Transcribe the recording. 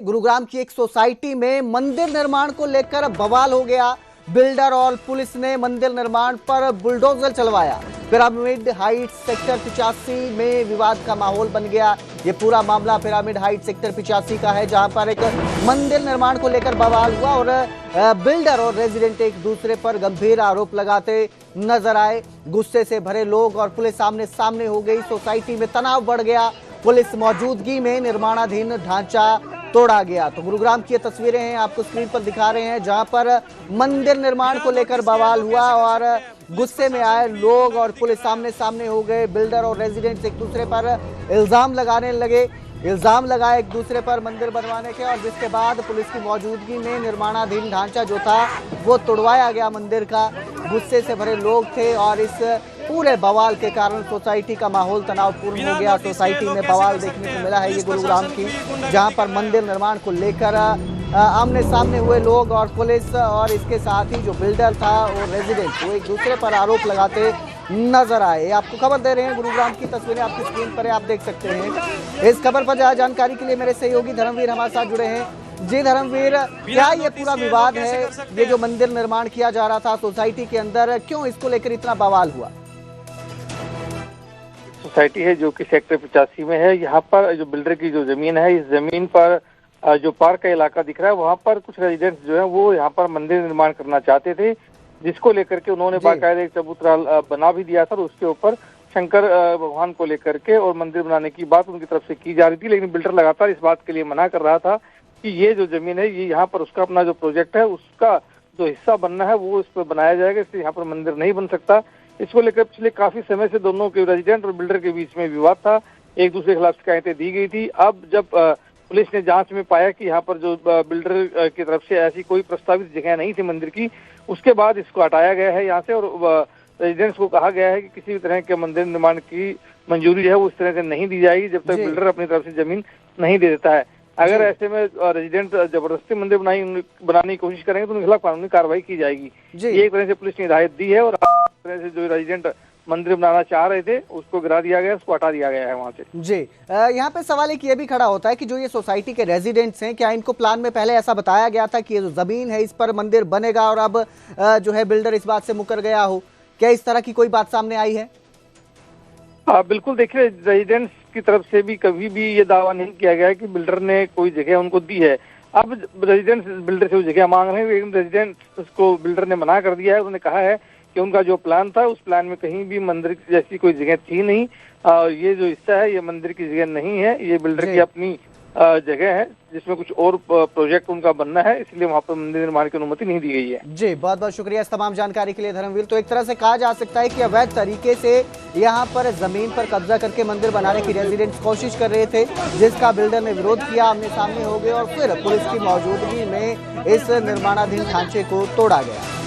गुरुग्राम की एक सोसाइटी में मंदिर निर्माण को लेकर बवाल हो गया। बिल्डर और पुलिस ने मंदिर निर्माण पर बुलडोजर चलवाया। पिरामिड हाइट्स सेक्टर 85 में विवाद का माहौल बन गया। ये पूरा मामला पिरामिड हाइट्स सेक्टर 85 का है, जहां पर एक मंदिर निर्माण को लेकर बवाल हुआ और बिल्डर और रेजिडेंट एक दूसरे पर गंभीर आरोप लगाते नजर आए। गुस्से से भरे लोग और पुलिस सामने सामने हो गई। सोसाइटी में तनाव बढ़ गया। पुलिस मौजूदगी में निर्माणाधीन ढांचा तोड़ा गया। तो गुरुग्राम की ये तस्वीरें हैं, आपको स्क्रीन पर दिखा रहे हैं, जहां पर मंदिर निर्माण को लेकर बवाल हुआ और गुस्से में आए लोग और पुलिस सामने सामने हो गए। बिल्डर और रेजिडेंट्स एक दूसरे पर इल्जाम लगाने लगे। इल्जाम लगाए एक दूसरे पर मंदिर बनवाने के, और जिसके बाद पुलिस की मौजूदगी में निर्माणाधीन ढांचा जो था वो तोड़वाया गया मंदिर का। गुस्से से भरे लोग थे और इस पूरे बवाल के कारण सोसाइटी का माहौल तनावपूर्ण हो गया। सोसाइटी में बवाल देखने को मिला है ये गुरुग्राम की, जहां पर मंदिर निर्माण को लेकर आमने सामने हुए लोग और पुलिस, और इसके साथ ही जो बिल्डर था और रेजिडेंट वो एक दूसरे पर आरोप लगाते नजर आए। आपको खबर दे रहे हैं, गुरुग्राम की तस्वीरें आपकी स्क्रीन पर है, आप देख सकते हैं। इस खबर पर ज्यादा जानकारी के लिए मेरे सहयोगी धर्मवीर हमारे साथ जुड़े हैं। जी धर्मवीर, क्या ये पूरा विवाद है, ये जो मंदिर निर्माण किया जा रहा था सोसाइटी के अंदर, क्यों इसको लेकर इतना बवाल हुआ? सोसाइटी है जो कि सेक्टर 85 में है। यहाँ पर जो बिल्डर की जो जमीन है, इस जमीन पर जो पार्क का इलाका दिख रहा है, वहाँ पर कुछ रेजिडेंट्स जो है वो यहाँ पर मंदिर निर्माण करना चाहते थे, जिसको लेकर के उन्होंने बाकायदा एक चबूतरा बना भी दिया था और उसके ऊपर शंकर भगवान को लेकर के और मंदिर बनाने की बात उनकी तरफ से की जा रही थी। लेकिन बिल्डर लगातार इस बात के लिए मना कर रहा था कि ये जो जमीन है ये यहाँ पर उसका अपना जो प्रोजेक्ट है उसका जो हिस्सा बनना है वो इस पर बनाया जाएगा, इसलिए यहाँ पर मंदिर नहीं बन सकता। इसको लेकर पिछले काफी समय से दोनों के रेजिडेंट और बिल्डर के बीच में विवाद था, एक दूसरे के खिलाफ शिकायतें दी गई थी। अब जब पुलिस ने जांच में पाया कि यहाँ पर जो बिल्डर की तरफ से ऐसी कोई प्रस्तावित जगह नहीं थी मंदिर की, उसके बाद इसको हटाया गया है यहाँ से और रेजिडेंट्स को कहा गया है कि किसी भी तरह के मंदिर निर्माण की मंजूरी है वो इस तरह से नहीं दी जाएगी जब तक बिल्डर अपनी तरफ से जमीन नहीं दे देता है। अगर ऐसे में रेजिडेंट जबरदस्ती मंदिर बनाने की कोशिश करेंगे तो उनके खिलाफ कानूनी कार्रवाई की जाएगी। ये एक तरह से पुलिस ने हिदायत दी है और तरह से जो रेजिडेंट मंदिर बनाना चाह रहे थे उसको गिरा दिया गया, उसको हटा दिया गया है वहाँ से। जी, यहाँ पे सवाल एक ये भी खड़ा होता है कि जो ये सोसाइटी के रेजिडेंट्स हैं, क्या इनको प्लान में पहले ऐसा बताया गया था कि ये जो जमीन है इस पर मंदिर बनेगा और अब जो है बिल्डर इस बात से मुकर गया हो? क्या इस तरह की कोई बात सामने आई है? बिल्कुल, देखिए रेजिडेंट्स की तरफ से भी कभी भी ये दावा नहीं किया गया कि बिल्डर ने कोई जगह उनको दी है। अब रेजिडेंट्स बिल्डर से वो जगह मांग रहे हैं, लेकिन रेजिडेंट्स को बिल्डर ने मना कर दिया है। उन्होंने कहा है कि उनका जो प्लान था उस प्लान में कहीं भी मंदिर जैसी कोई जगह थी नहीं। ये जो हिस्सा है ये मंदिर की जगह नहीं है, ये बिल्डर की अपनी जगह है जिसमें कुछ और प्रोजेक्ट उनका बनना है, इसलिए वहाँ पर मंदिर निर्माण की अनुमति नहीं दी गई है। जी, बहुत बहुत शुक्रिया इस तमाम जानकारी के लिए धर्मवीर। तो एक तरह से कहा जा सकता है कि अवैध तरीके से यहाँ पर जमीन पर कब्जा करके मंदिर बनाने की रेजिडेंट्स कोशिश कर रहे थे, जिसका बिल्डर ने विरोध किया, आमने सामने हो गए और फिर पुलिस की मौजूदगी में इस निर्माणाधीन ढांचे को तोड़ा गया।